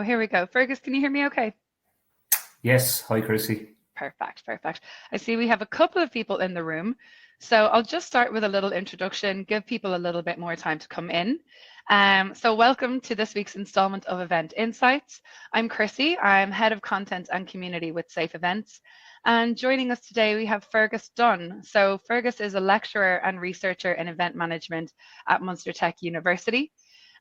here we go. Fergus, can you hear me okay? Yes. Hi, Chrissy. Perfect. I see we have a couple of people in the room. So I'll just start with a little introduction, give people a little bit more time to come in. So welcome to this week's installment of Event Insights. I'm Chrissy. I'm Head of Content and Community with Safe Events. And joining us today, we have Fergus Dunn. So Fergus is a lecturer and researcher in event management at Munster Tech University.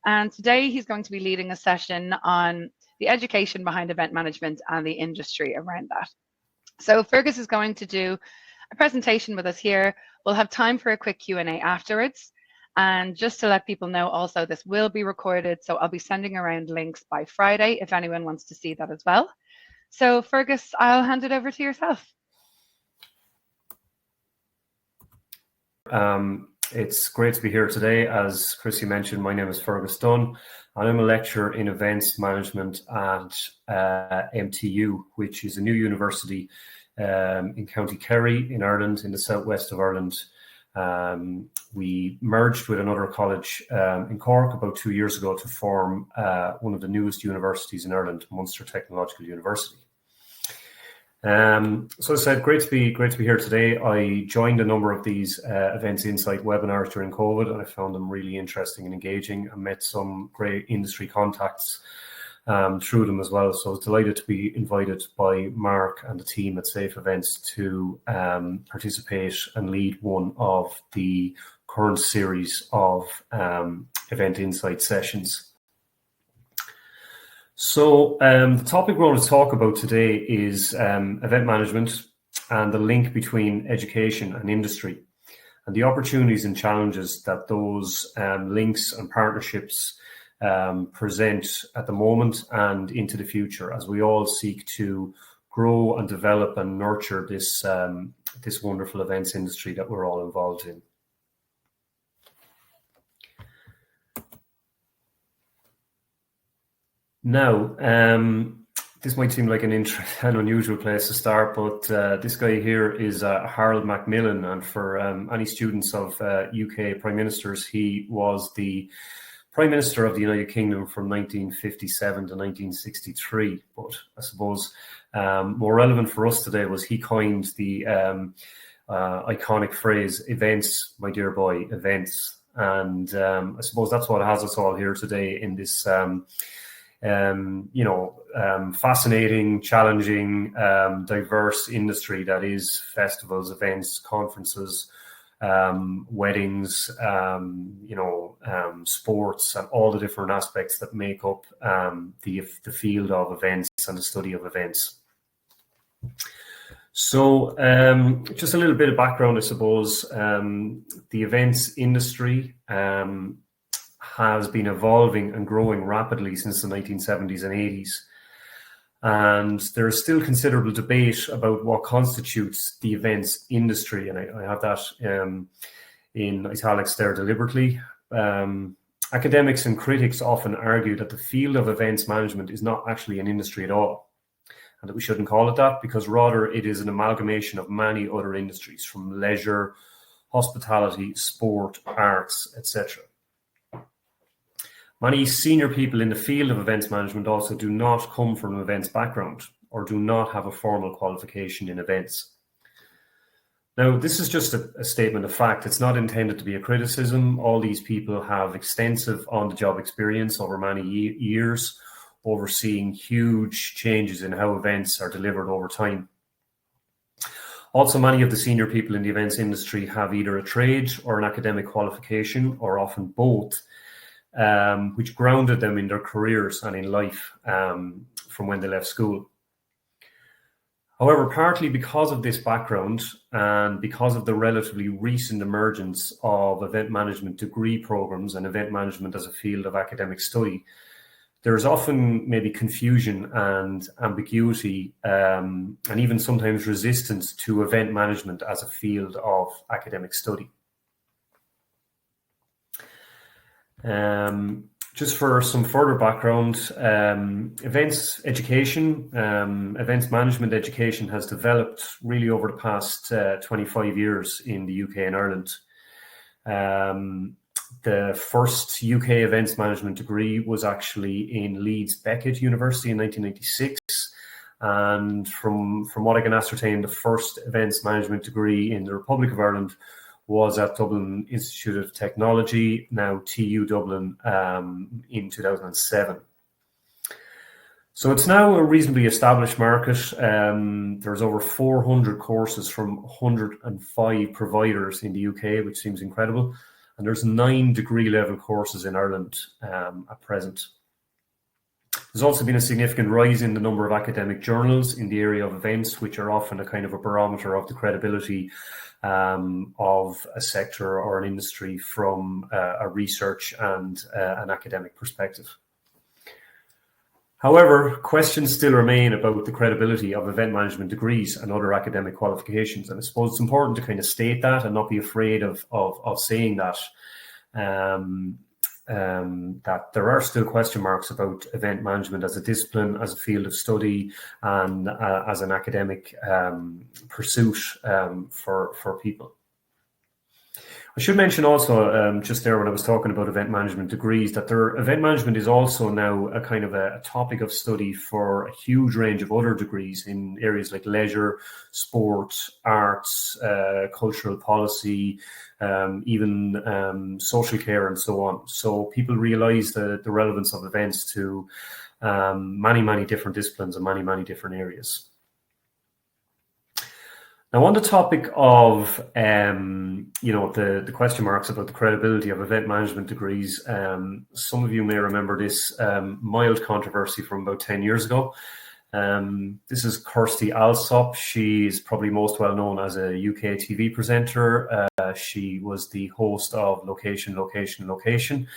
And today he's going to be leading a session on the education behind event management and the industry around that. So Fergus is going to do a presentation with us here. We'll have time for a quick Q&A afterwards. And just to let people know also, this will be recorded, so I'll be sending around links by Friday if anyone wants to see that as well. So Fergus, I'll hand it over to yourself. It's great to be here today. As Chrissy mentioned, my name is Fergus Dunn, and I'm a lecturer in events management at MTU, which is a new university in County Kerry in Ireland, in the southwest of Ireland. We merged with another college in Cork about 2 years ago to form one of the newest universities in Ireland, Munster Technological University. So as I said, great to be here today. I joined a number of these Events Insight webinars during COVID, and I found them really interesting and engaging. I met some great industry contacts through them as well. So I was delighted to be invited by Mark and the team at Safe Events to participate and lead one of the current series of Event Insight sessions. So the topic we're going to talk about today is event management and the link between education and industry, and the opportunities and challenges that those links and partnerships present at the moment and into the future, as we all seek to grow and develop and nurture this this wonderful events industry that we're all involved in. Now, this might seem like an unusual place to start, but this guy here is Harold Macmillan, and for any students of UK Prime Ministers, he was the Prime Minister of the United Kingdom from 1957 to 1963. But I suppose more relevant for us today was he coined the iconic phrase, "Events, my dear boy, events." And I suppose that's what has us all here today in this fascinating, challenging, diverse industry that is festivals, events, conferences, weddings, sports, and all the different aspects that make up the field of events and the study of events. So just a little bit of background, I suppose. The events industry has been evolving and growing rapidly since the 1970s and 80s. And there is still considerable debate about what constitutes the events industry. And I have that in italics there deliberately. Academics and critics often argue that the field of events management is not actually an industry at all, and that we shouldn't call it that, because rather it is an amalgamation of many other industries, from leisure, hospitality, sport, arts, etc. Many senior people in the field of events management also do not come from an events background or do not have a formal qualification in events. Now, this is just a statement of fact. It's not intended to be a criticism. All these people have extensive on-the-job experience over many years, overseeing huge changes in how events are delivered over time. Also, many of the senior people in the events industry have either a trade or an academic qualification, or often both, which grounded them in their careers and in life from when they left school. However, partly because of this background and because of the relatively recent emergence of event management degree programs and event management as a field of academic study, there is often maybe confusion and ambiguity and even sometimes resistance to event management as a field of academic study. Just for some further background, events education, events management education has developed really over the past 25 years in the UK and Ireland. The first UK events management degree was actually in Leeds Beckett University in 1996. And from what I can ascertain, the first events management degree in the Republic of Ireland was at Dublin Institute of Technology, now TU Dublin, in 2007. So it's now a reasonably established market. There's over 400 courses from 105 providers in the UK, which seems incredible. And there's 9 degree level courses in Ireland at present. There's also been a significant rise in the number of academic journals in the area of events, which are often a kind of a barometer of the credibility of a sector or an industry from a research and an academic perspective. However, questions still remain about the credibility of event management degrees and other academic qualifications. And I suppose it's important to kind of state that and not be afraid of saying that, that there are still question marks about event management as a discipline, as a field of study, and as an academic pursuit for people. I should mention also, just there when I was talking about event management degrees, that event management is also now a kind of a topic of study for a huge range of other degrees in areas like leisure, sport, arts, cultural policy, even social care and so on. So people realise the relevance of events to many different disciplines and many different areas. Now, on the topic of the question marks about the credibility of event management degrees, some of you may remember this mild controversy from about 10 years ago. This is Kirsty Alsop. She is probably most well known as a UK TV presenter. She was the host of Location, Location, Location.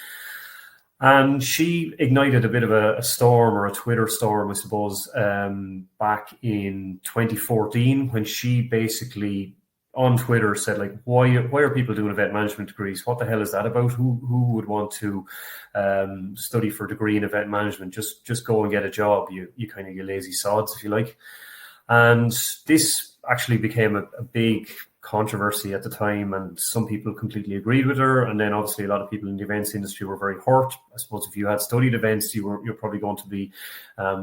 And she ignited a bit of a storm, or a Twitter storm, I suppose, back in 2014, when she basically on Twitter said, like, why are people doing event management degrees? What the hell is that about? Who would want to study for a degree in event management? Just go and get a job, you kind of, you lazy sods, if you like. And this actually became a big controversy at the time, and some people completely agreed with her, and then obviously a lot of people in the events industry were very hurt. I suppose if you had studied events, you're probably going to be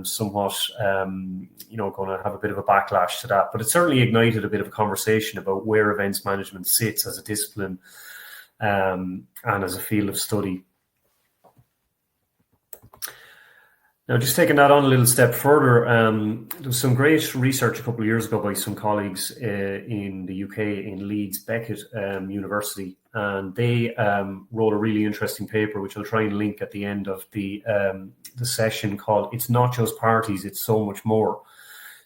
somewhat going to have a bit of a backlash to that. But it certainly ignited a bit of a conversation about where events management sits as a discipline and as a field of study. Now, just taking that on a little step further, there was some great research a couple of years ago by some colleagues in the UK in Leeds Beckett University, and they wrote a really interesting paper, which I'll try and link at the end of the session, called "It's Not Just Parties, It's So Much More: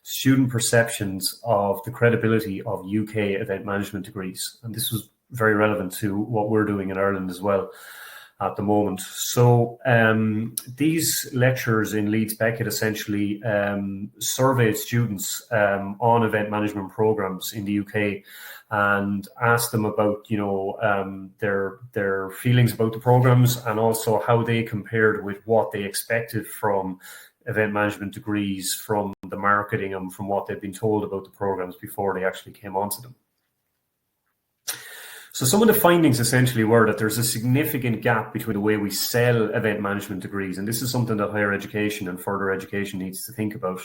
Student Perceptions of the Credibility of UK Event Management Degrees." And this was very relevant to what we're doing in Ireland as well at the moment. So these lecturers in Leeds Beckett essentially surveyed students on event management programs in the UK and asked them about, their feelings about the programs, and also how they compared with what they expected from event management degrees, from the marketing, and from what they'd been told about the programs before they actually came onto them. So some of the findings essentially were that there's a significant gap between the way we sell event management degrees, and this is something that higher education and further education needs to think about.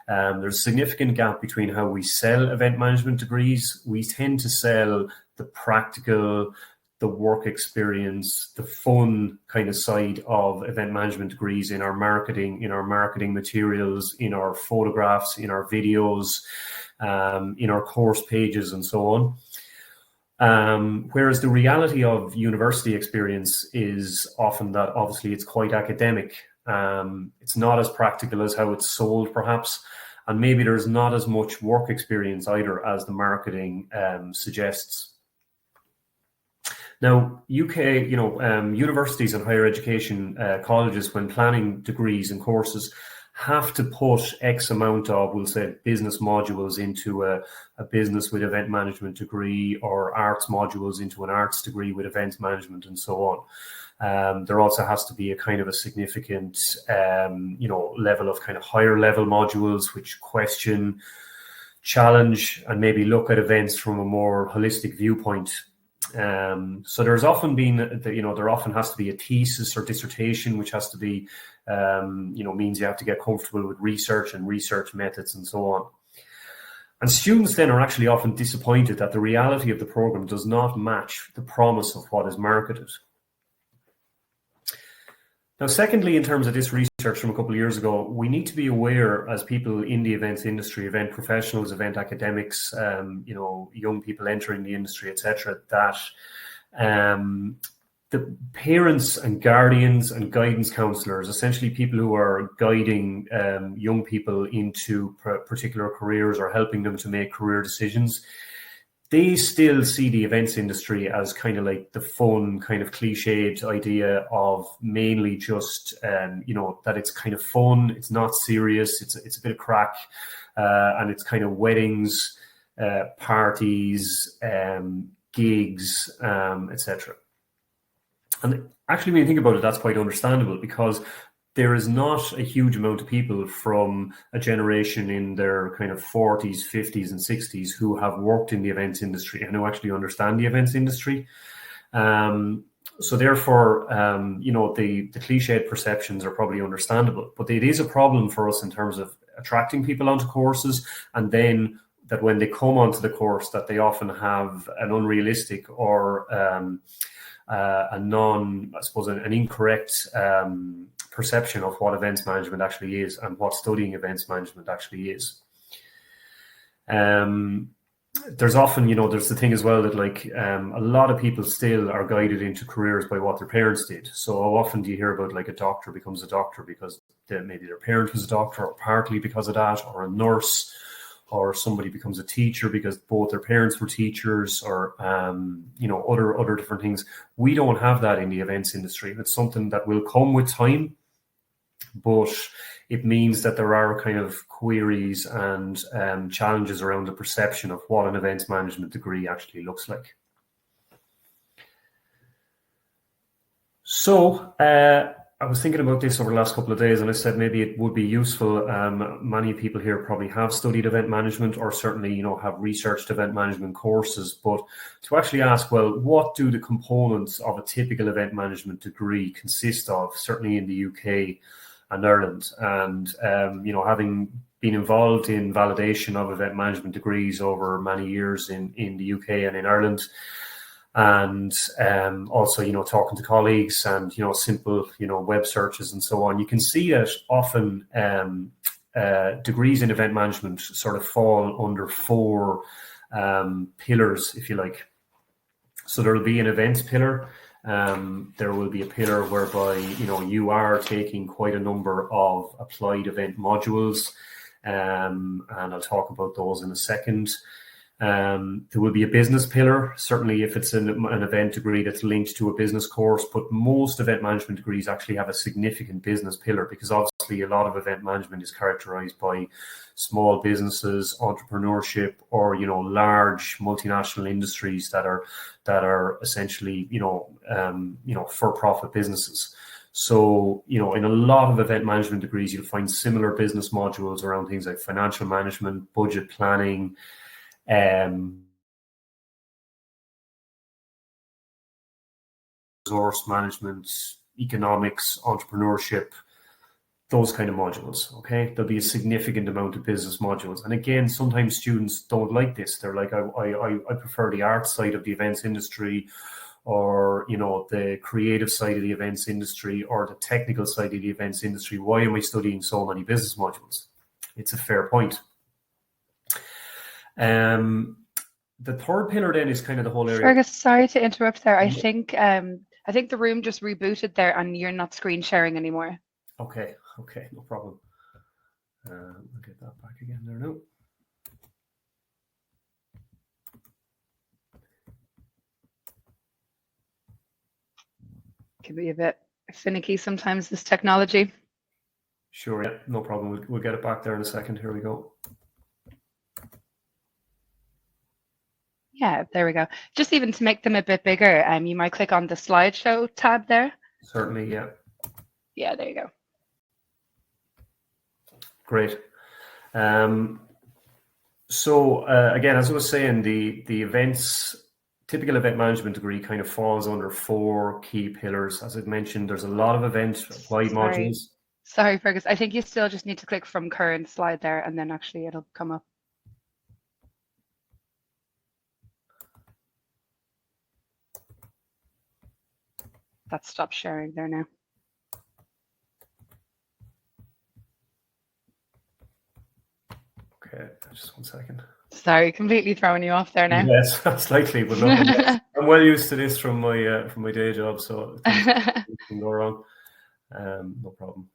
There's a significant gap between how we sell event management degrees. We tend to sell the practical, the work experience, the fun kind of side of event management degrees in our marketing materials, in our photographs, in our videos, in our course pages, and so on. Whereas the reality of university experience is often that obviously it's quite academic. It's not as practical as how it's sold, perhaps, and maybe there's not as much work experience either as the marketing suggests. Now, UK, universities and higher education colleges, when planning degrees and courses, have to put X amount of, we'll say, business modules into a business with event management degree, or arts modules into an arts degree with event management, and so on. There also has to be a kind of a significant, level of kind of higher level modules which question, challenge, and maybe look at events from a more holistic viewpoint. So there's often been, there often has to be a thesis or dissertation, which has to be, means you have to get comfortable with research and research methods and so on. And students then are actually often disappointed that the reality of the program does not match the promise of what is marketed. Now, secondly, in terms of this research from a couple of years ago, we need to be aware as people in the events industry, event professionals, event academics, young people entering the industry, etc., that the parents and guardians and guidance counselors, essentially people who are guiding young people into particular careers or helping them to make career decisions, they still see the events industry as kind of like the fun, kind of cliched idea of mainly just, that it's kind of fun, it's not serious, it's a bit of crack, and it's kind of weddings, parties, gigs, etc. And actually, when you think about it, that's quite understandable, because there is not a huge amount of people from a generation in their kind of 40s, 50s, and 60s who have worked in the events industry and who actually understand the events industry. So therefore, the cliched perceptions are probably understandable, but it is a problem for us in terms of attracting people onto courses, and then that when they come onto the course, that they often have an unrealistic or an incorrect perception of what events management actually is and what studying events management actually is. There's often, there's the thing as well that a lot of people still are guided into careers by what their parents did. So how often do you hear about a doctor becomes a doctor because maybe their parent was a doctor, or partly because of that, or a nurse, or somebody becomes a teacher because both their parents were teachers, or other different things. We don't have that in the events industry. It's something that will come with time, but it means that there are kind of queries and challenges around the perception of what an events management degree actually looks like. So I was thinking about this over the last couple of days, and I said maybe it would be useful. Many people here probably have studied event management, or certainly, have researched event management courses, but to actually ask, well, what do the components of a typical event management degree consist of, certainly in the UK and Ireland? And, having been involved in validation of event management degrees over many years in the UK and in Ireland, and also, talking to colleagues and, simple, web searches and so on, you can see that often degrees in event management sort of fall under four pillars, if you like. So there will be an events pillar. There will be a pillar whereby, you are taking quite a number of applied event modules, and I'll talk about those in a second. There will be a business pillar, certainly if it's an event degree that's linked to a business course, but most event management degrees actually have a significant business pillar, because obviously a lot of event management is characterized by small businesses, entrepreneurship, or large multinational industries that are essentially for-profit businesses. So, in a lot of event management degrees, you'll find similar business modules around things like financial management, budget planning, resource management, economics, entrepreneurship, those kind of modules. Okay, there'll be a significant amount of business modules, and again, sometimes students don't like this. They're like, I prefer the art side of the events industry, or the creative side of the events industry, or the technical side of the events industry. Why am I studying so many business modules? It's a fair point. The third pillar then is kind of the whole area. Fergus, sorry to interrupt there. I think the room just rebooted there, and you're not screen sharing anymore. Okay, no problem. I'll get that back again there now. Can be a bit finicky sometimes, this technology. Sure, yeah, no problem. We'll get it back there in a second. Here we go. Yeah, there we go. Just even to make them a bit bigger, you might click on the slideshow tab there. Certainly, yeah. Yeah, there you go. Great. So again, as I was saying, the events typical event management degree kind of falls under 4 key pillars. As I've mentioned, there's a lot of event applied modules. Sorry, Fergus. I think you still just need to click from current slide there, and then actually it'll come up. That stopped sharing there now. Okay, just 1 second. Sorry, completely throwing you off there now. Yes, slightly, but look, I'm well used to this from my day job, so things can go wrong. No problem.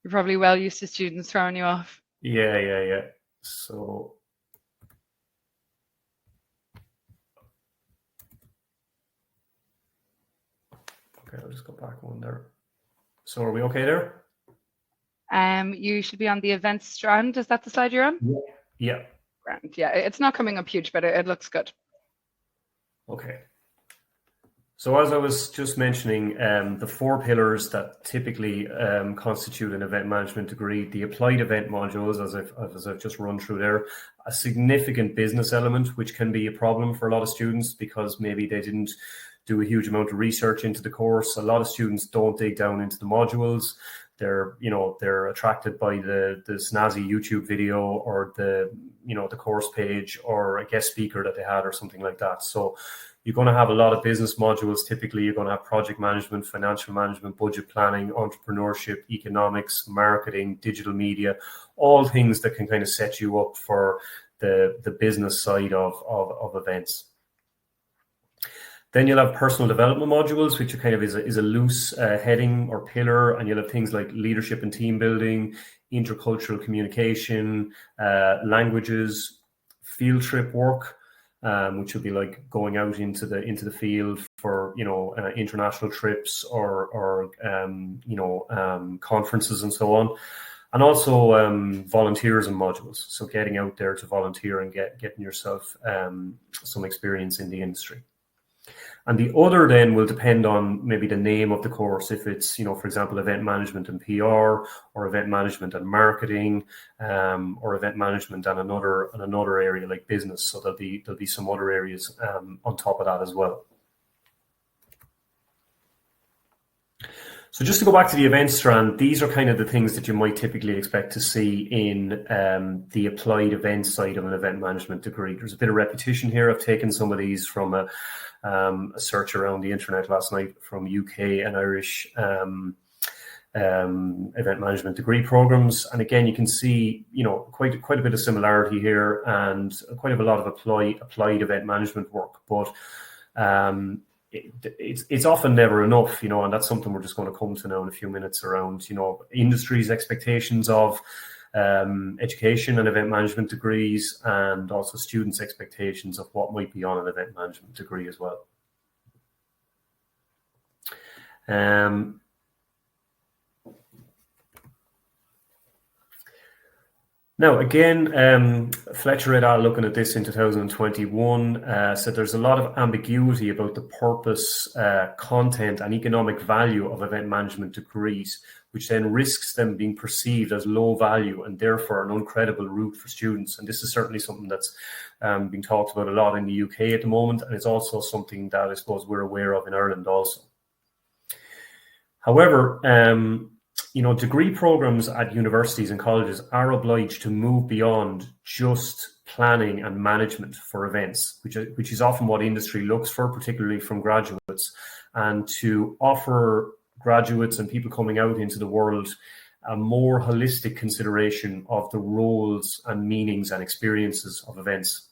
You're probably well used to students throwing you off. Yeah. So, okay, I'll just go back one there. So, are we okay there? You should be on the events strand. Is that the slide you're on? Yeah. Grand. Yeah, it's not coming up huge, but it looks good. Okay. So as I was just mentioning, the 4 pillars that typically constitute an event management degree, the applied event modules, as I've just run through there, a significant business element, which can be a problem for a lot of students because maybe they didn't do a huge amount of research into the course. A lot of students don't dig down into the modules. They're attracted by the snazzy YouTube video or the course page or a guest speaker that they had or something like that. So you're going to have a lot of business modules. Typically, you're going to have project management, financial management, budget planning, entrepreneurship, economics, marketing, digital media, all things that can kind of set you up for the business side of events. Then you'll have personal development modules, which are kind of is a loose heading or pillar, and you'll have things like leadership and team building, intercultural communication, languages, field trip work, which will be like going out into the field for international trips or conferences and so on, and also volunteerism modules. So getting out there to volunteer and getting yourself some experience in the industry. And the other then will depend on maybe the name of the course. If it's, for example, event management and PR, or event management and marketing, or event management and another area like business. So there'll be some other areas on top of that as well. So just to go back to the event strand, these are kind of the things that you might typically expect to see in the applied event side of an event management degree. There's a bit of repetition here. I've taken some of these from a search around the internet last night from UK and Irish event management degree programs. And again, you can see, quite a bit of similarity here and quite a lot of applied event management work. But it's often never enough, and that's something we're just going to come to now in a few minutes around, industry's expectations of education and event management degrees, and also students' expectations of what might be on an event management degree as well. Now, again, Fletcher et al. Looking at this in 2021 said there's a lot of ambiguity about the purpose, content, and economic value of event management degrees, which then risks them being perceived as low value and therefore an uncredible route for students. And this is certainly something that's being talked about a lot in the UK at the moment, and it's also something that I suppose we're aware of in Ireland also. However, degree programs at universities and colleges are obliged to move beyond just planning and management for events, which is often what industry looks for, particularly from graduates, and to offer graduates and people coming out into the world a more holistic consideration of the roles and meanings and experiences of events.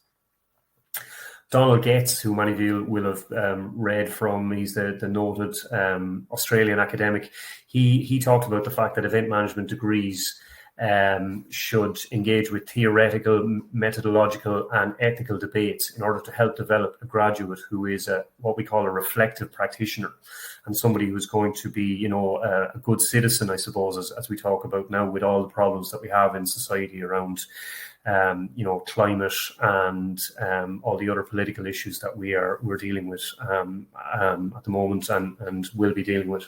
Donald Getz, who many of you will have read from, he's the noted Australian academic. He talked about the fact that event management degrees should engage with theoretical, methodological, and ethical debates in order to help develop a graduate who is what we call a reflective practitioner, and somebody who's going to be, a good citizen, I suppose, as we talk about now with all the problems that we have in society around climate and all the other political issues that we're dealing with at the moment and will be dealing with.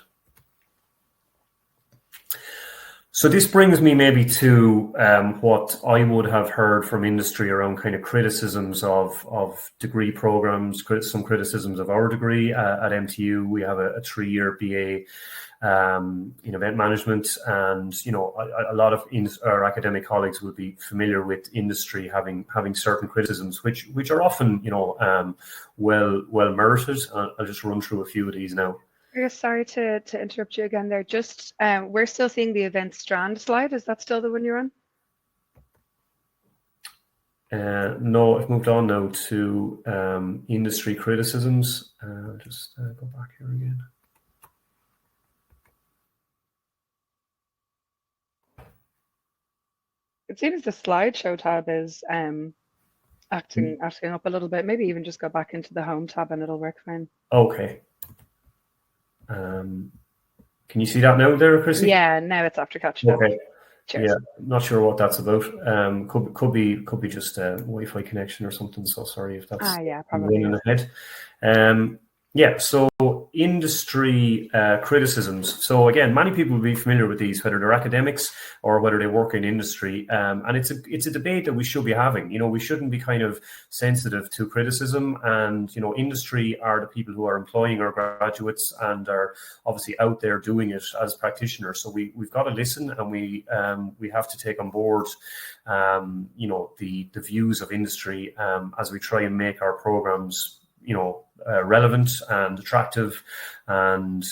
So this brings me maybe to what I would have heard from industry around kind of criticisms of degree programs, some criticisms of our degree at MTU. We have a 3-year BA in event management, and a lot of our academic colleagues will be familiar with industry having certain criticisms, which are often well merited. I'll just run through a few of these now. Sorry to interrupt you again there. Just we're still seeing the event strand slide. Is that still the one you're on? No, I've moved on now to industry criticisms. Just go back here again. It seems the slideshow tab is acting up a little bit. Maybe even just go back into the home tab and it'll work fine. Okay. Can you see that now there, Chrissy? Yeah, now it's after catching up. Okay. Cheers. Yeah, not sure what that's about. Could be just a Wi-Fi connection or something. So sorry if that's probably running ahead. So industry criticisms. So again, many people will be familiar with these, whether they're academics or whether they work in industry. And it's a debate that we should be having. We shouldn't be kind of sensitive to criticism. And industry are the people who are employing our graduates and are obviously out there doing it as practitioners. So we've got to listen, and we have to take on board the views of industry as we try and make our programs relevant and attractive, and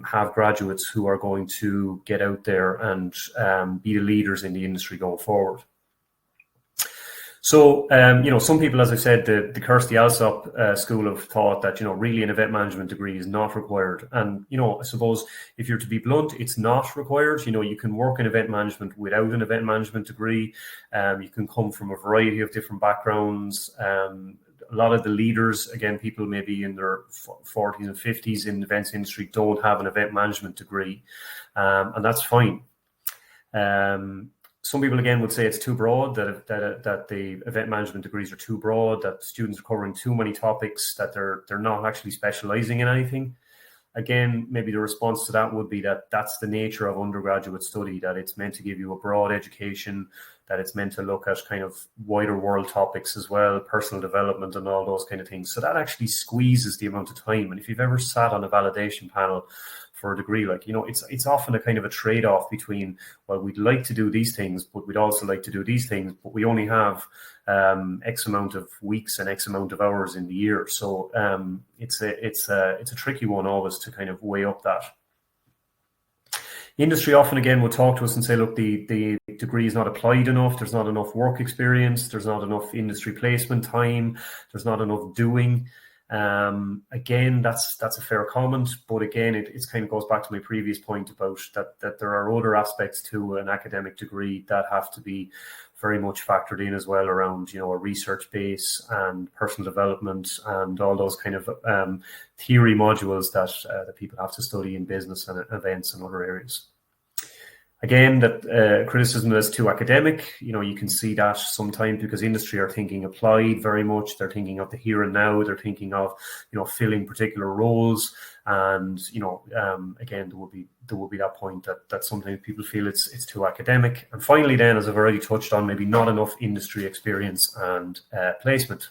have graduates who are going to get out there and be the leaders in the industry going forward. So, some people, as I said, the Kirsty Alsop school of thought that, really an event management degree is not required. And, I suppose if you're to be blunt, it's not required. You can work in event management without an event management degree. You can come from a variety of different backgrounds. A lot of the leaders, again, people maybe in their 40s and 50s in the events industry don't have an event management degree, and that's fine. Some people, again, would say it's too broad, that the event management degrees are too broad, that students are covering too many topics, that they're not actually specializing in anything. Again, maybe the response to that would be that that's the nature of undergraduate study, that it's meant to give you a broad education, that it's meant to look at kind of wider world topics as well, personal development and all those kind of things. So that actually squeezes the amount of time. And if you've ever sat on a validation panel for a degree, it's often a kind of a trade-off between, well, we'd like to do these things, but we'd also like to do these things, but we only have X amount of weeks and X amount of hours in the year. So it's a tricky one always to kind of weigh up that. Industry often, again, will talk to us and say, look, the degree is not applied enough. There's not enough work experience. There's not enough industry placement time. There's not enough doing. Again, that's a fair comment, but again, it kind of goes back to my previous point about that there are other aspects to an academic degree that have to be very much factored in as well, around a research base and personal development and all those kind of theory modules that people have to study in business and events and other areas. Again, that criticism is too academic. You can see that sometimes because industry are thinking applied very much. They're thinking of the here and now. They're thinking of, filling particular roles. And, again, there will be that point that sometimes people feel it's too academic. And finally, then, as I've already touched on, maybe not enough industry experience and placement.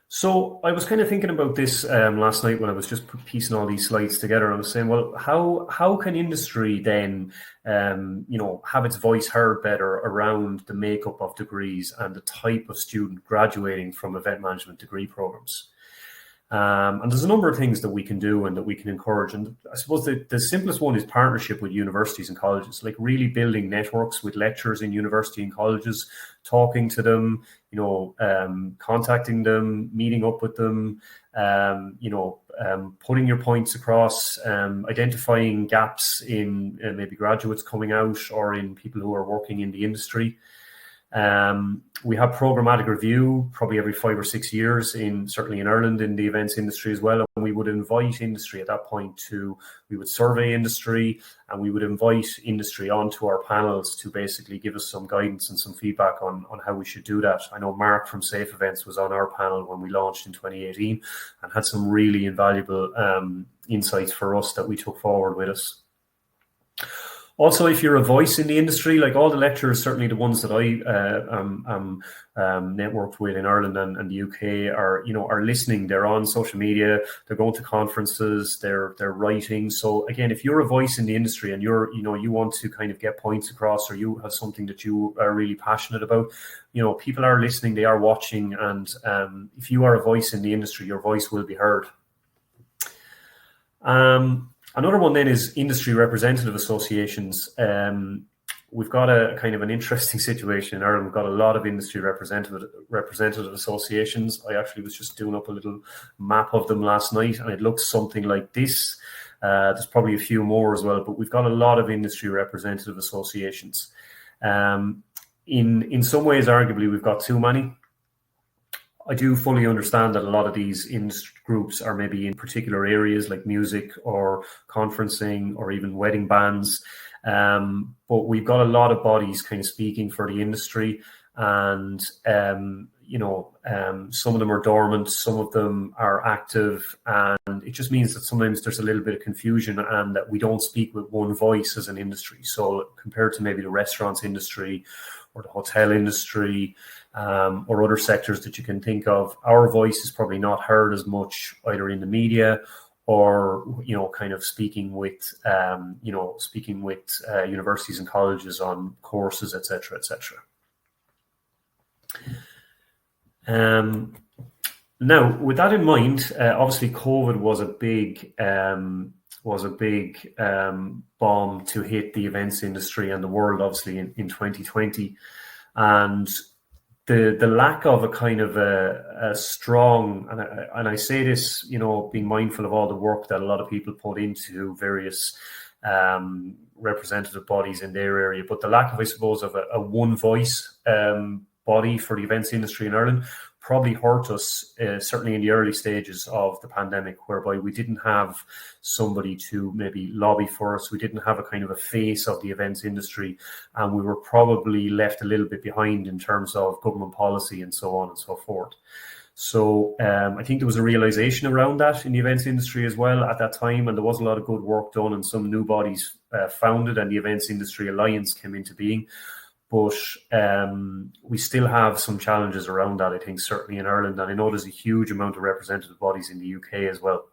So I was kind of thinking about this last night when I was just piecing all these slides together. I was saying, well, how can industry then, have its voice heard better around the makeup of degrees and the type of student graduating from event management degree programs? And there's a number of things that we can do and that we can encourage. And I suppose the simplest one is partnership with universities and colleges, like really building networks with lecturers in university and colleges, talking to them, contacting them, meeting up with them, putting your points across, identifying gaps in maybe graduates coming out or in people who are working in the industry. We have programmatic review probably every 5 or 6 years, certainly in Ireland in the events industry as well. And we would invite industry at that point we would survey industry and we would invite industry onto our panels to basically give us some guidance and some feedback on how we should do that. I know Mark from Safe Events was on our panel when we launched in 2018 and had some really invaluable insights for us that we took forward with us. Also, if you're a voice in the industry, like all the lecturers, certainly the ones that I networked with in Ireland and the UK are listening. They're on social media, they're going to conferences, they're writing. So again, if you're a voice in the industry and you want to kind of get points across, or you have something that you are really passionate about, people are listening, they are watching, and if you are a voice in the industry, your voice will be heard. Another one then is industry representative associations. We've got a kind of an interesting situation in Ireland. We've got a lot of industry representative associations. I actually was just doing up a little map of them last night, and it looks something like this. There's probably a few more as well, but we've got a lot of industry representative associations. In some ways, arguably, we've got too many. I do fully understand that a lot of these industry groups are maybe in particular areas like music or conferencing or even wedding bands. But we've got a lot of bodies kind of speaking for the industry, and some of them are dormant, some of them are active, and it just means that sometimes there's a little bit of confusion and that we don't speak with one voice as an industry. So compared to maybe the restaurants industry or the hotel industry, or other sectors that you can think of, our voice is probably not heard as much either in the media or kind of speaking with universities and colleges on courses, etc., etc. Now, with that in mind, obviously COVID was a big bomb to hit the events industry and the world, obviously in 2020, and the lack of a kind of a strong, and I say this, being mindful of all the work that a lot of people put into various representative bodies in their area, but the lack of, I suppose, of a one voice body for the events industry in Ireland probably hurt us, certainly in the early stages of the pandemic, whereby we didn't have somebody to maybe lobby for us. We didn't have a kind of a face of the events industry, and we were probably left a little bit behind in terms of government policy and so on and so forth. So I think there was a realization around that in the events industry as well at that time, and there was a lot of good work done, and some new bodies founded, and the Events Industry Alliance came into being. But we still have some challenges around that, I think, certainly in Ireland. And I know there's a huge amount of representative bodies in the UK as well.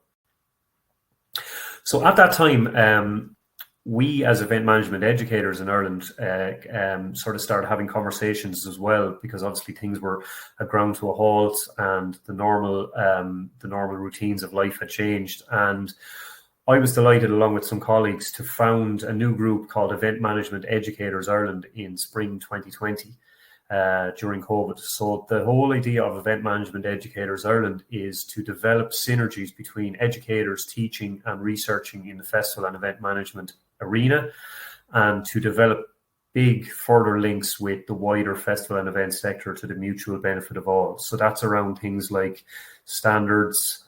So at that time, we as event management educators in Ireland sort of started having conversations as well, because obviously things had ground to a halt and the normal routines of life had changed. And I was delighted, along with some colleagues, to found a new group called Event Management Educators Ireland in spring 2020 during COVID. So the whole idea of Event Management Educators Ireland is to develop synergies between educators teaching and researching in the festival and event management arena, and to develop big further links with the wider festival and event sector to the mutual benefit of all. So that's around things like standards,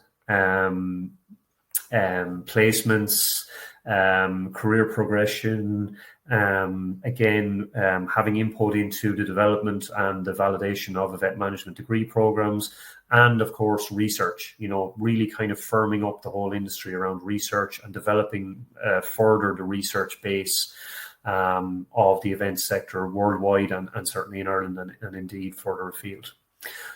placements, career progression, having input into the development and the validation of event management degree programs, and of course research, really kind of firming up the whole industry around research and developing further the research base of the event sector worldwide, and certainly in Ireland and indeed further afield.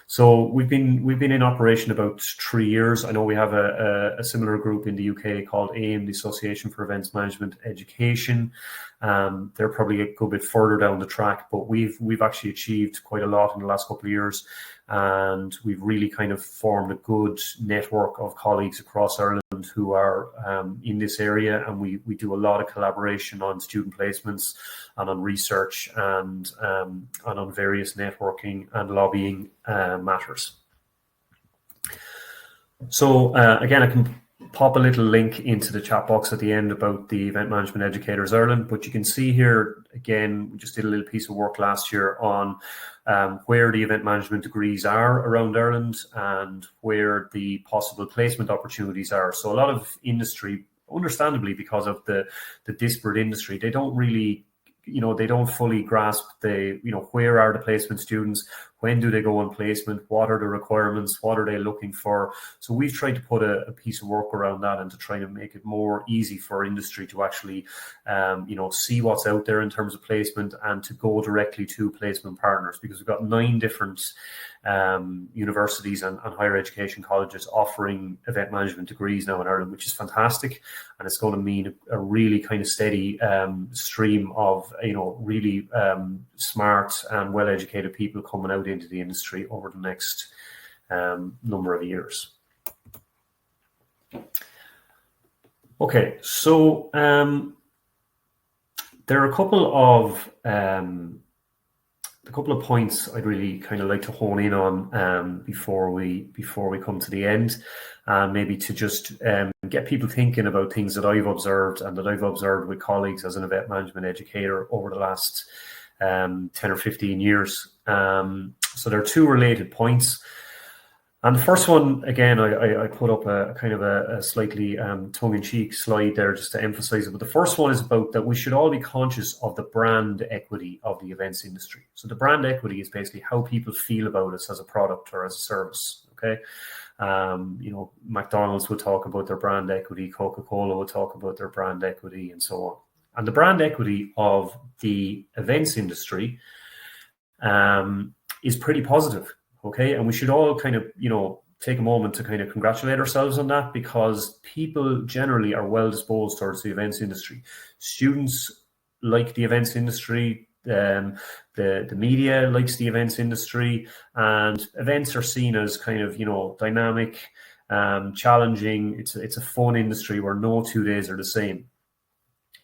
So we've been in operation about 3 years. I know we have a similar group in the UK called AIM, the Association for Events Management Education. They're probably a good bit further down the track, but we've actually achieved quite a lot in the last couple of years, and we've really kind of formed a good network of colleagues across Ireland who are in this area, and we do a lot of collaboration on student placements and on research and on various networking and lobbying matters. So again, I can pop a little link into the chat box at the end about the Event Management Educators Ireland, but you can see here, again, we just did a little piece of work last year on where the event management degrees are around Ireland and where the possible placement opportunities are. So a lot of industry, understandably, because of the disparate industry, they don't really, they don't fully grasp where are the placement students, when do they go on placement, what are the requirements, what are they looking for. So we've tried to put a piece of work around that and to try to make it more easy for industry to actually see what's out there in terms of placement and to go directly to placement partners, because we've got 9 different universities and higher education colleges offering event management degrees now in Ireland, which is fantastic, and it's going to mean a really kind of steady stream of really smart and well-educated people coming out into the industry over the next number of years. Okay, so there are a couple of points I'd really kind of like to hone in on before we come to the end, maybe to just get people thinking about things that I've observed and that I've observed with colleagues as an event management educator over the last 10 or 15 years. So there are 2 related points. And the first one, again, I put up a kind of a slightly tongue-in-cheek slide there just to emphasize it. But the first one is about that we should all be conscious of the brand equity of the events industry. So the brand equity is basically how people feel about us as a product or as a service. Okay. McDonald's would talk about their brand equity, Coca-Cola would talk about their brand equity, and so on. And the brand equity of the events industry is pretty positive. Okay, and we should all kind of, take a moment to kind of congratulate ourselves on that, because people generally are well disposed towards the events industry. Students like the events industry, the media likes the events industry, and events are seen as kind of, dynamic, challenging. It's a fun industry where no 2 days are the same.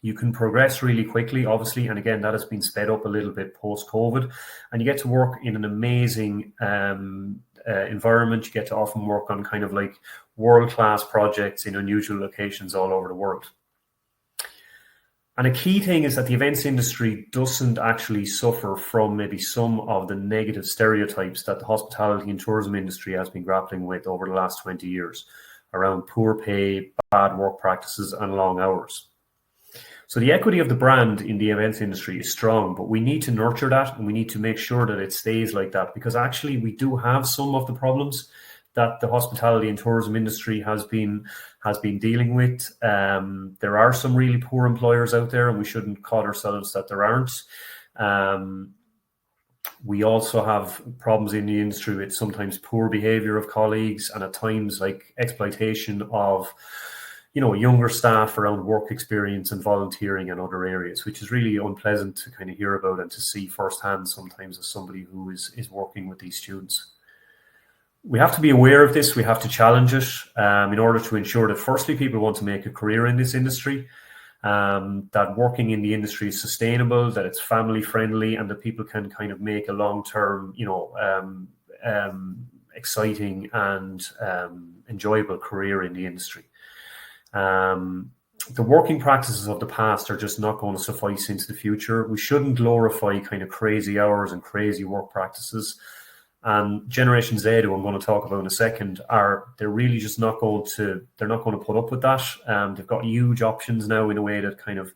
You can progress really quickly, obviously, and again, that has been sped up a little bit post-COVID, and you get to work in an amazing environment. You get to often work on kind of like world-class projects in unusual locations all over the world. And a key thing is that the events industry doesn't actually suffer from maybe some of the negative stereotypes that the hospitality and tourism industry has been grappling with over the last 20 years around poor pay, bad work practices, and long hours. So the equity of the brand in the events industry is strong, but we need to nurture that, and we need to make sure that it stays like that, because actually we do have some of the problems that the hospitality and tourism industry has been dealing with. There are some really poor employers out there, and we shouldn't kid ourselves that there aren't. We also have problems in the industry with sometimes poor behavior of colleagues, and at times like exploitation of younger staff around work experience and volunteering and other areas, which is really unpleasant to kind of hear about and to see firsthand sometimes as somebody who is working with these students. We have to be aware of this. We have to challenge it in order to ensure that firstly, people want to make a career in this industry, that working in the industry is sustainable, that it's family friendly, and that people can kind of make a long-term, exciting and enjoyable career in the industry. The working practices of the past are just not going to suffice into the future. We shouldn't glorify kind of crazy hours and crazy work practices. And Generation Z, who I'm going to talk about in a second, they're really just not going to put up with that. They've got huge options now in a way that kind of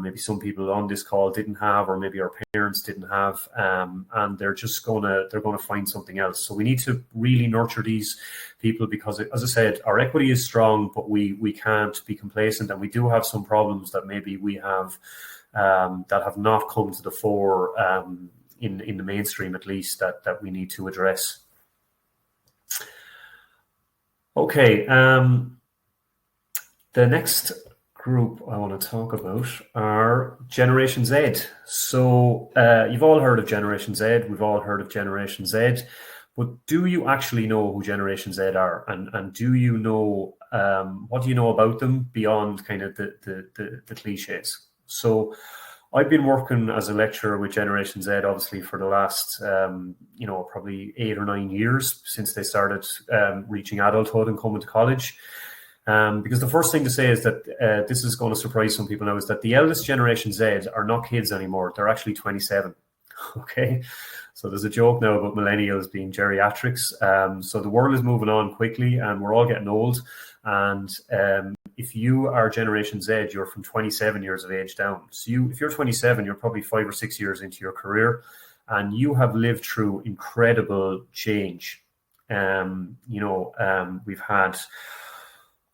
maybe some people on this call didn't have, or maybe our parents didn't have, and they're going to find something else. So we need to really nurture these people, because, as I said, our equity is strong, but we can't be complacent, and we do have some problems that maybe we have that have not come to the fore in the mainstream, at least, that we need to address. Okay, the next group I want to talk about are Generation Z. So you've all heard of Generation Z. We've all heard of Generation Z. But do you actually know who Generation Z are? And do you know, what do you know about them beyond kind of the cliches? So I've been working as a lecturer with Generation Z, obviously, for the last, probably 8 or 9 years since they started reaching adulthood and coming to college. Because the first thing to say is that this is going to surprise some people now, is that the eldest Generation Z are not kids anymore. They're actually 27. Okay. So there's a joke now about millennials being geriatrics. So the world is moving on quickly, and we're all getting old. And if you are Generation Z, you're from 27 years of age down. So if you're 27, you're probably 5 or 6 years into your career. and you have lived through incredible change. We've had,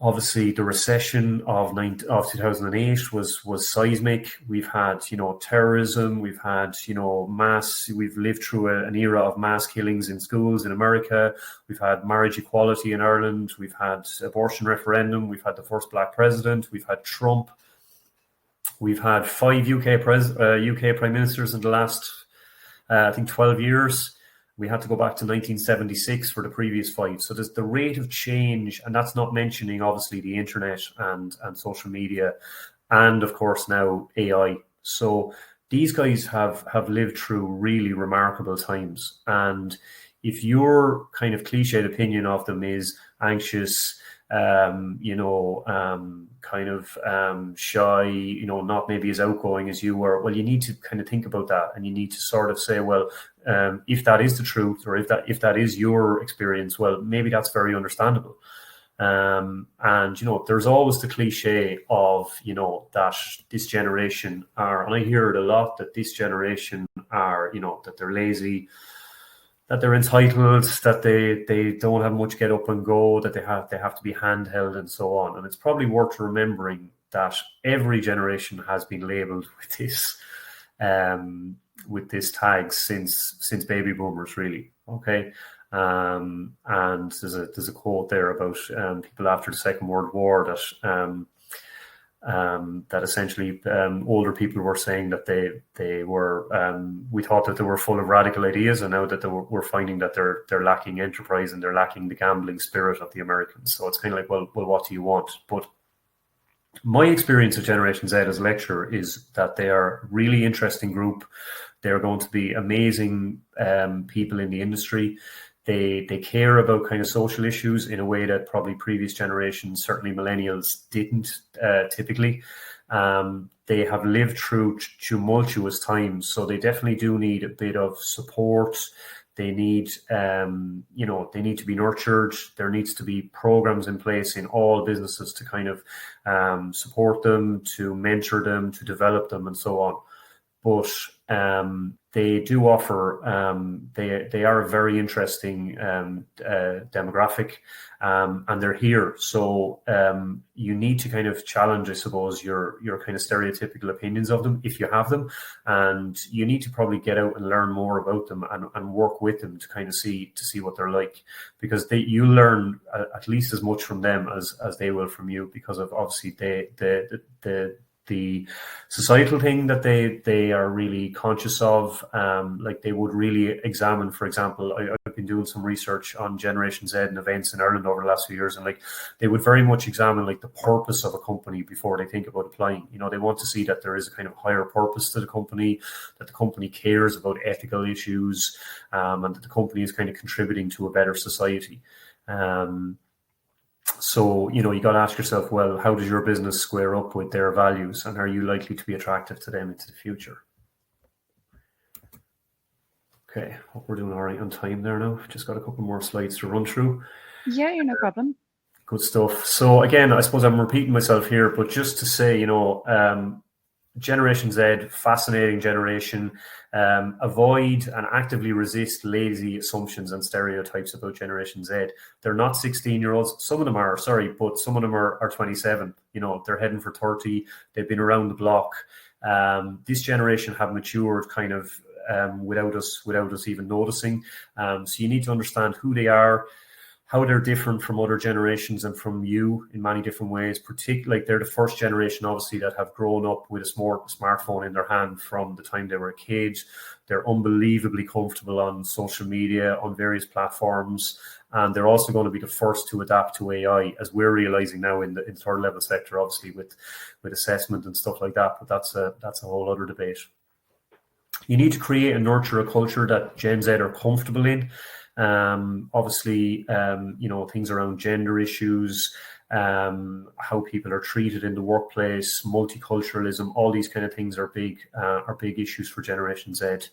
obviously, the recession of 2008 was seismic. We've had, terrorism. We've had, we've lived through an era of mass killings in schools in America. We've had marriage equality in Ireland. We've had abortion referendum. We've had the first black president. We've had Trump. We've had 5 UK prime ministers in the last, I think, 12 years. We had to go back to 1976 for the previous 5. So there's the rate of change, and that's not mentioning, obviously, the internet and social media, and, of course, now AI. So these guys have lived through really remarkable times. And if your kind of cliched opinion of them is anxious, shy, not maybe as outgoing as you were, well, you need to kind of think about that, and you need to sort of say, well, if that is the truth, or if that is your experience, well, maybe that's very understandable. And there's always the cliche of that this generation are, and I hear it a lot, that this generation are, that they're lazy, that they're entitled, that they don't have much get up and go, that they have to be handheld and so on. And it's probably worth remembering that every generation has been labelled with this tag since baby boomers, really. Okay. And there's a quote there about people after the Second World War that essentially older people were saying that they were we thought that they were full of radical ideas, and now that we're finding that they're lacking enterprise, and they're lacking the gambling spirit of the Americans. So it's kind of like, well, what do you want? But my experience of Generation Z as a lecturer is that they are a really interesting group. They're going to be amazing people in the industry. They care about kind of social issues in a way that probably previous generations, certainly millennials, didn't typically. They have lived through tumultuous times, so they definitely do need a bit of support. They need, they need to be nurtured. There needs to be programs in place in all businesses to kind of support them, to mentor them, to develop them, and so on. But they do offer, they are a very interesting demographic, and they're here. So you need to kind of challenge, I suppose, your kind of stereotypical opinions of them, if you have them, and you need to probably get out and learn more about them and work with them to kind of see what they're like, because you learn at least as much from them as they will from you, because of obviously the societal thing that they are really conscious of. Like they would really examine, for example, I've been doing some research on Generation Z and events in Ireland over the last few years, and like they would very much examine like the purpose of a company before they think about applying. They want to see that there is a kind of higher purpose to the company, that the company cares about ethical issues, and that the company is kind of contributing to a better society. So, you got to ask yourself, well, how does your business square up with their values, and are you likely to be attractive to them into the future? Okay, hope we're doing all right on time there now. Just got a couple more slides to run through. Yeah, you're no problem. Good stuff. So again, I suppose I'm repeating myself here, but just to say, Generation Z, fascinating generation. Avoid and actively resist lazy assumptions and stereotypes about Generation Z. They're not 16-year-olds. Some of them are, but some of them are 27. They're heading for 30. They've been around the block. This generation have matured kind of without us even noticing. So you need to understand who they are, how they're different from other generations and from you in many different ways. Particularly, like they're the first generation, obviously, that have grown up with a smartphone in their hand from the time they were a kid. They're unbelievably comfortable on social media, on various platforms, and they're also going to be the first to adapt to AI, as we're realizing now in third level sector, obviously with assessment and stuff like that. But that's a whole other debate. You need to create and nurture a culture that Gen Z are comfortable in. Obviously, things around gender issues, how people are treated in the workplace, multiculturalism, all these kind of things are big issues for Generation Z.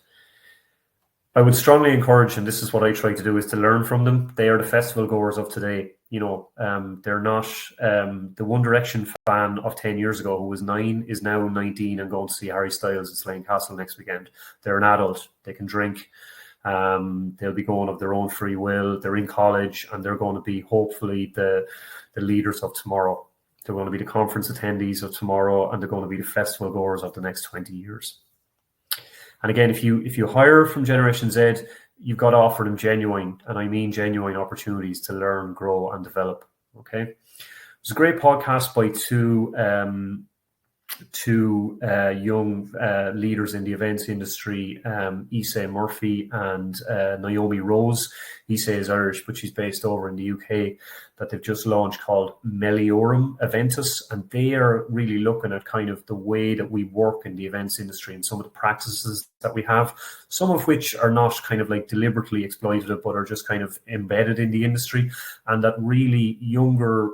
I would strongly encourage, and this is what I try to do, is to learn from them. They are the festival goers of today. They're not the One Direction fan of 10 years ago who was 9 is now 19 and going to see Harry Styles at Slane Castle next weekend. They're an adult. They can drink. They'll be going of their own free will. They're in college and they're going to be hopefully the leaders of tomorrow. They're going to be the conference attendees of tomorrow, and they're going to be the festival goers of the next 20 years. And again, if you hire from Generation Z, you've got to offer them genuine, and I mean genuine, opportunities to learn, grow, and develop. Okay, it was a great podcast by two young leaders in the events industry, Issa Murphy and Naomi Rose. Issa is Irish, but she's based over in the UK, that they've just launched called Meliorem Eventus. And they are really looking at kind of the way that we work in the events industry and some of the practices that we have, some of which are not kind of like deliberately exploitative, but are just kind of embedded in the industry. And that really younger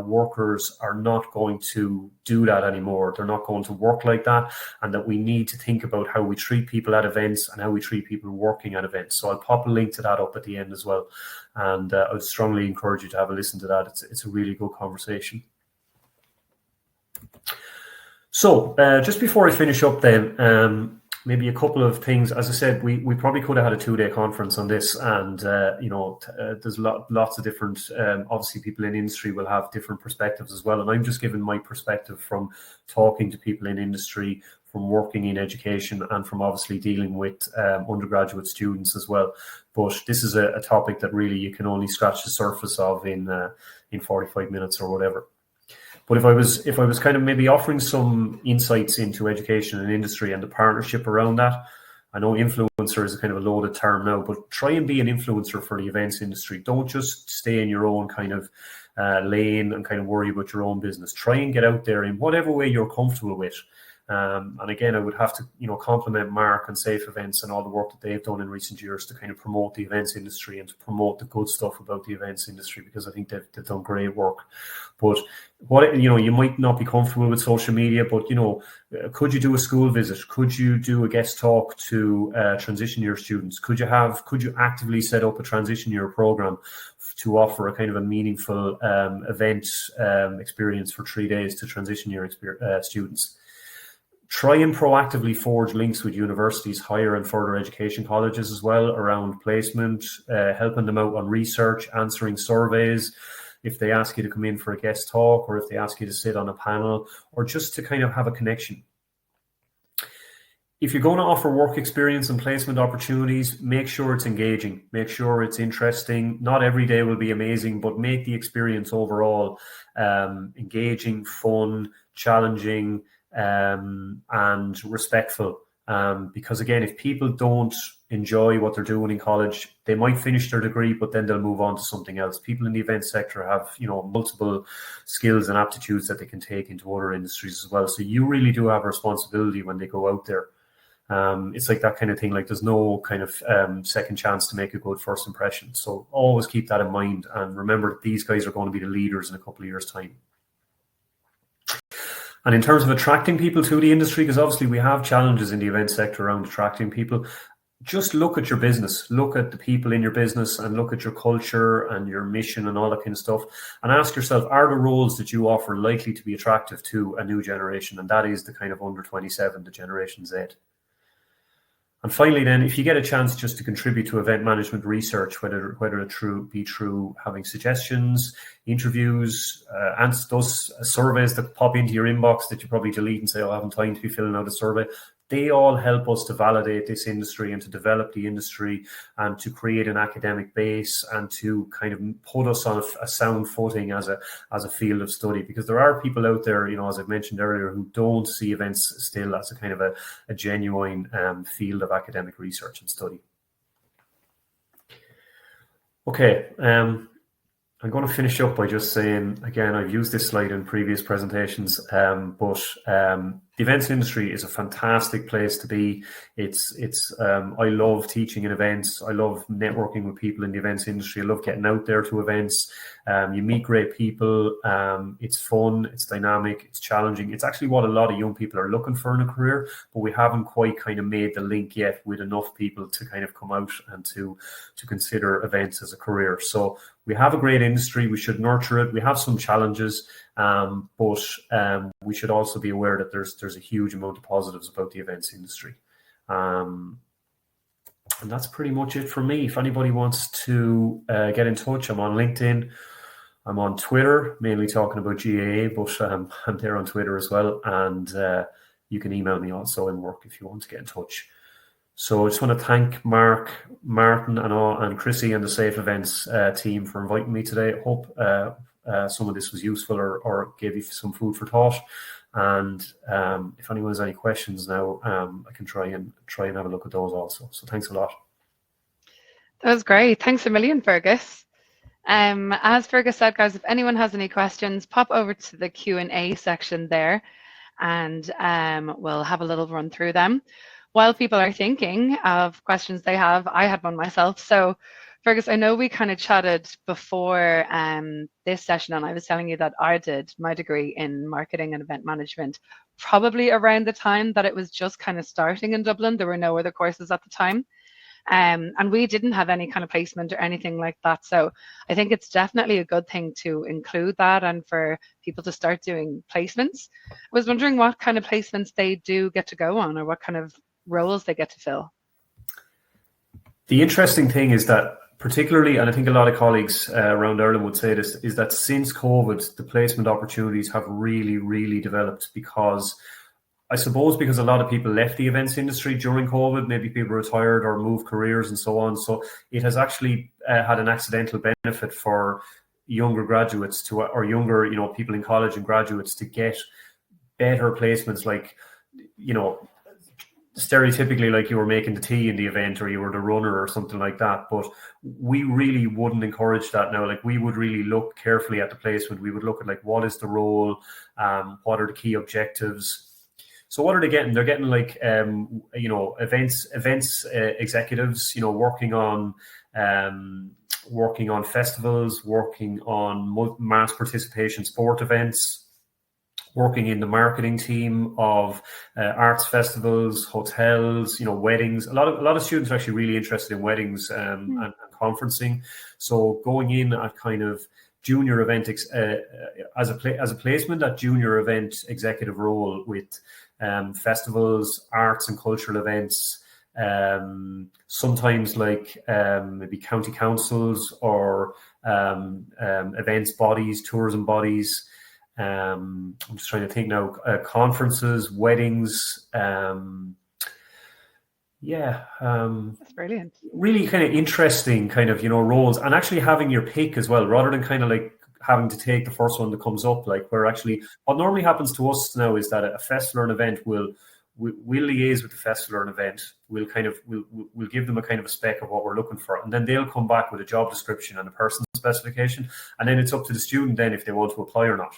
workers are not going to do that anymore. They're not going to work like that. And that we need to think about how we treat people at events and how we treat people working at events. So I'll pop a link to that up at the end as well. And I would strongly encourage you to have a listen to that. It's a really good conversation. So just before I finish up then, maybe a couple of things. As I said, we probably could have had a 2-day conference on this, and there's lots of different. Obviously, people in industry will have different perspectives as well, and I'm just giving my perspective from talking to people in industry, from working in education, and from obviously dealing with undergraduate students as well. But this is a topic that really you can only scratch the surface of in 45 minutes or whatever. But if I was kind of maybe offering some insights into education and industry and the partnership around that, I know influencer is a kind of a loaded term now, but try and be an influencer for the events industry. Don't just stay in your own kind of lane and kind of worry about your own business. Try and get out there in whatever way you're comfortable with. And again, I would have to, compliment Mark and Safe Events and all the work that they've done in recent years to kind of promote the events industry and to promote the good stuff about the events industry, because I think they've done great work. But you might not be comfortable with social media, but could you do a school visit? Could you do a guest talk to transition year students? Could you actively set up a transition year program to offer a kind of a meaningful event experience for 3 days to transition year students? Try and proactively forge links with universities, higher and further education colleges as well around placement, helping them out on research, answering surveys, if they ask you to come in for a guest talk or if they ask you to sit on a panel, or just to kind of have a connection. If you're going to offer work experience and placement opportunities, make sure it's engaging, make sure it's interesting. Not every day will be amazing, but make the experience overall engaging, fun, challenging, and respectful. Because again, if people don't enjoy what they're doing in college, they might finish their degree, but then they'll move on to something else. People in the event sector have, multiple skills and aptitudes that they can take into other industries as well. So you really do have a responsibility when they go out there. It's like that kind of thing. Like there's no kind of second chance to make a good first impression. So always keep that in mind. And remember that these guys are going to be the leaders in a couple of years' time. And in terms of attracting people to the industry, because obviously we have challenges in the event sector around attracting people, just look at your business, look at the people in your business and look at your culture and your mission and all that kind of stuff. And ask yourself, are the roles that you offer likely to be attractive to a new generation? And that is the kind of under 27, the Generation Z. And finally, then, if you get a chance just to contribute to event management research, whether it be through having suggestions, interviews, answer those surveys that pop into your inbox that you probably delete and say, I haven't time to be filling out a survey, they all help us to validate this industry and to develop the industry and to create an academic base and to kind of put us on a sound footing as a field of study. Because there are people out there, as I've mentioned earlier, who don't see events still as a kind of a genuine field of academic research and study. Okay, I'm going to finish up by just saying, again, I've used this slide in previous presentations, but the events industry is a fantastic place to be. I love teaching in events. I love networking with people in the events industry. I love getting out there to events. You meet great people. It's fun. It's dynamic. It's challenging. It's actually what a lot of young people are looking for in a career, but we haven't quite kind of made the link yet with enough people to kind of come out and to consider events as a career. So we have a great industry. We should nurture it. We have some challenges, but we should also be aware that there's a huge amount of positives about the events industry. And that's pretty much it for me. If anybody wants to get in touch, I'm on LinkedIn. I'm on Twitter, mainly talking about GAA, but I'm there on Twitter as well. And you can email me also in work if you want to get in touch. So I just want to thank Mark, Martin, and Chrissy and the Safe Events team for inviting me today. I hope some of this was useful or gave you some food for thought. And if anyone has any questions now, I can try and have a look at those also. So thanks a lot. That was great. Thanks a million, Fergus. As Fergus said, guys, if anyone has any questions, pop over to the Q&A section there, and we'll have a little run through them. While people are thinking of questions they have, I had one myself. So, Fergus, I know we kind of chatted before this session, and I was telling you that I did my degree in marketing and event management probably around the time that it was just kind of starting in Dublin. There were no other courses at the time. And we didn't have any kind of placement or anything like that. So I think it's definitely a good thing to include that and for people to start doing placements. I was wondering what kind of placements they do get to go on, or what kind of roles they get to fill. The interesting thing is that particularly, and I think a lot of colleagues around Ireland would say this, is that since COVID, the placement opportunities have really, really developed because a lot of people left the events industry during COVID, maybe people retired or moved careers and so on. So it has actually had an accidental benefit for younger graduates or younger, people in college and graduates to get better placements, like, stereotypically like you were making the tea in the event or you were the runner or something like that. But we really wouldn't encourage that now. Like, we would really look carefully at the placement. We would look at, like, what is the role? What are the key objectives? So what are they getting? They're getting like, events executives, working on festivals, working on mass participation sport events, working in the marketing team of arts festivals, hotels, weddings. A lot of students are actually really interested in weddings and conferencing. So going in at kind of junior event as a placement at junior event executive role with festivals, arts and cultural events, sometimes like maybe county councils or events bodies, tourism bodies. I'm just trying to think now. Conferences, weddings. That's brilliant. Really kind of interesting kind of, roles, and actually having your pick as well, rather than kind of like having to take the first one that comes up. Like, where actually what normally happens to us now is that a festival or an event we'll liaise with the festival or an event. We'll give them a kind of a spec of what we're looking for, and then they'll come back with a job description and a person specification, and then it's up to the student then if they want to apply or not.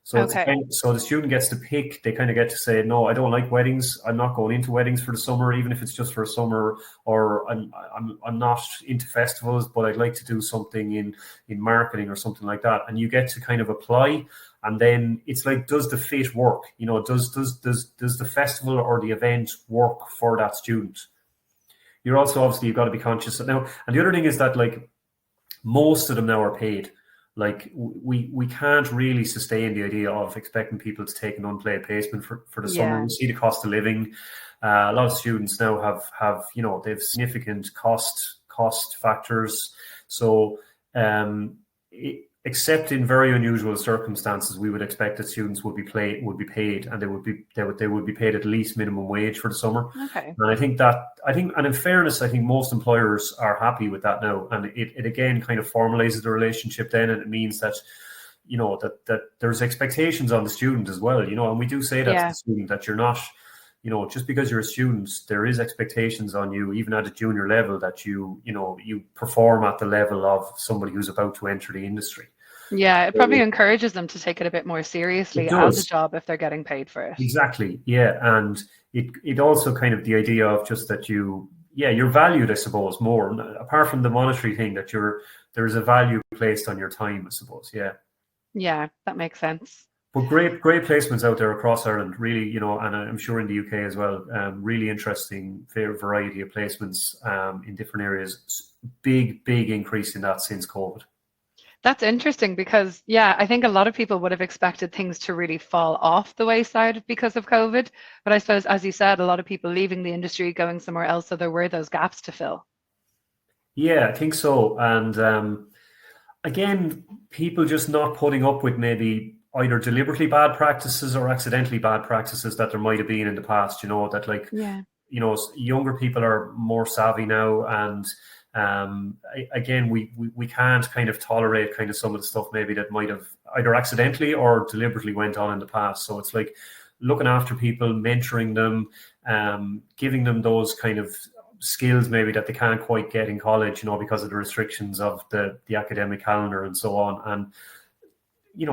So so the student gets to pick. They kind of get to say, no, I don't like weddings. I'm not going into weddings for the summer, even if it's just for a summer. Or I'm not into festivals, but I'd like to do something in marketing or something like that. And you get to kind of apply, and then it's like, does the fit work? Does the festival or the event work for that student? You're also you've got to be conscious now. And the other thing is that, like, most of them now are paid. Like, we can't really sustain the idea of expecting people to take an unpaid placement for the summer. We see the cost of living. A lot of students now have they have significant cost factors. So except in very unusual circumstances, we would expect that students would be paid, and they would be paid at least minimum wage for the summer. Okay. And and in fairness, I think most employers are happy with that now, and it again kind of formalizes the relationship then, and it means that that there's expectations on the student as well, and we do say that to the student, that you're not, just because you're a student, there is expectations on you, even at a junior level, that you perform at the level of somebody who's about to enter the industry. Yeah, it probably So encourages them to take it a bit more it seriously as a does. job if they're getting paid for it. Exactly. Yeah. And it also kind of the idea of just that you're valued, I suppose, more apart from the monetary thing that there's a value placed on your time, I suppose. Yeah. Yeah, that makes sense. But great placements out there across Ireland, really, and I'm sure in the UK as well. Really interesting variety of placements in different areas. Big increase in that since COVID. That's interesting because, yeah, I think a lot of people would have expected things to really fall off the wayside because of COVID. But I suppose, as you said, a lot of people leaving the industry, going somewhere else, so there were those gaps to fill. Yeah, I think so. And again, people just not putting up with maybe either deliberately bad practices or accidentally bad practices that there might have been in the past, that like, Yeah. younger people are more savvy now. And again, we can't kind of tolerate kind of some of the stuff maybe that might have either accidentally or deliberately went on in the past. So it's like looking after people, mentoring them, giving them those kind of skills maybe that they can't quite get in college, because of the restrictions of the academic calendar and so on. And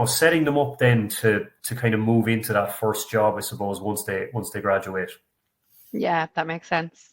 setting them up then to kind of move into that first job, I suppose, once they graduate. Yeah, that makes sense.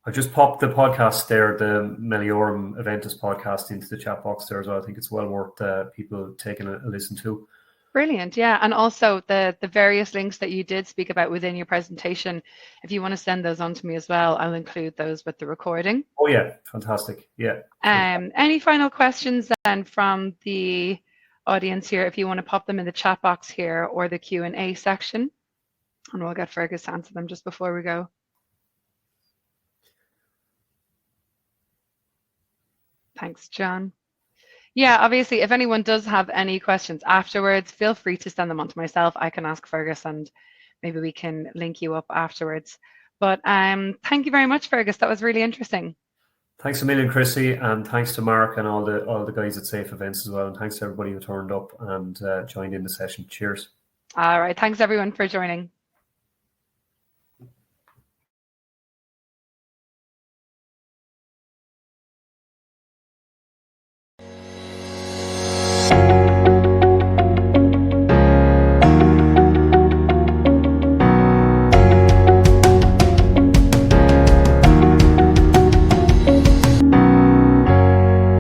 I just popped the podcast there, the Meliorem Eventus podcast, into the chat box there as well. I think it's well worth people taking a listen to. Brilliant. Yeah. And also the various links that you did speak about within your presentation, if you want to send those on to me as well, I'll include those with the recording. Oh, yeah. Fantastic. Yeah. Any final questions then from the audience here, if you want to pop them in the chat box here or the Q&A section, and we'll get Fergus to answer them just before we go. Thanks, John. Yeah, obviously, if anyone does have any questions afterwards, feel free to send them on to myself. I can ask Fergus and maybe we can link you up afterwards. But thank you very much, Fergus. That was really interesting. Thanks a million, Chrissy, and thanks to Mark and all the guys at Safe Events as well. And thanks to everybody who turned up and joined in the session. Cheers. All right. Thanks, everyone, for joining.